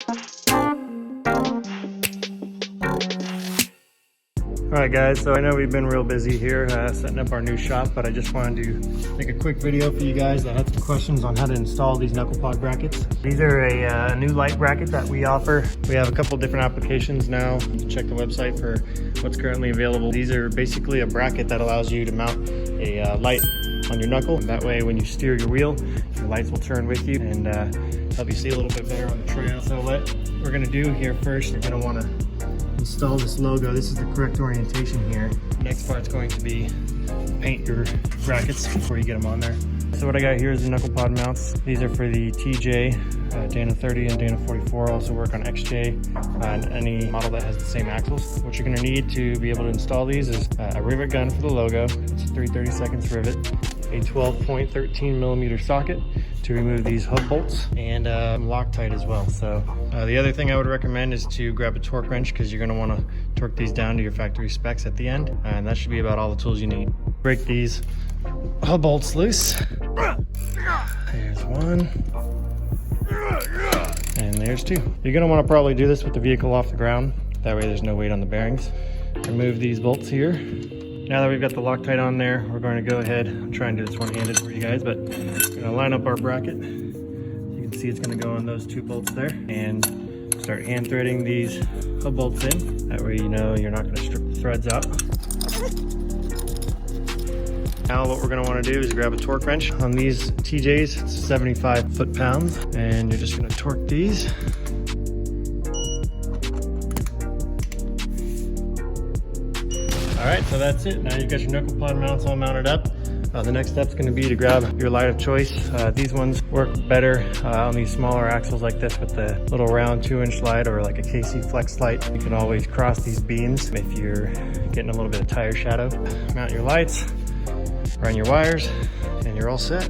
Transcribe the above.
Alright guys, so I know we've been real busy here setting up our new shop, but I just wanted to make a quick video for you guys that had some questions on how to install these knuckle pod brackets. These are a new light bracket that we offer. We have a couple different applications now. Check the website for what's currently available. These are basically a bracket that allows you to mount a light on your knuckle. That way when you steer your wheel, your lights will turn with you and help you see a little bit better on the trail. So what we're gonna do here first, you're gonna wanna install this logo. This is the correct orientation here. The next part's going to be paint your brackets before you get them on there. So what I got here is the knuckle pod mounts. These are for the TJ, Dana 30 and Dana 44. Also work on XJ and any model that has the same axles. What you're gonna need to be able to install these is a rivet gun for the logo. It's a 3/32 rivet, a 12.13 millimeter socket to remove these hub bolts, and Loctite as well. So the other thing I would recommend is to grab a torque wrench, because you're going to want to torque these down to your factory specs at the end, and that should be about all the tools you need. Break these hub bolts loose. There's one, and there's two. You're going to want to probably do this with the vehicle off the ground, that way there's no weight on the bearings. Remove these bolts here. Now that we've got the Loctite on there, we're going to go ahead and try and do this one-handed for you guys, but we're going to line up our bracket. You can see it's going to go on those two bolts there, and start hand threading these hub bolts in. That way you know you're not going to strip the threads out. Now what we're going to want to do is grab a torque wrench. On these TJs, it's 75 foot-pounds, and you're just going to torque these. Alright, so that's it. Now you've got your knuckle pod mounts all mounted up. The next step's going to be to grab your light of choice. These ones work better on these smaller axles like this with the little round 2-inch light, or like a KC Flex light. You can always cross these beams if you're getting a little bit of tire shadow. Mount your lights, run your wires, and you're all set.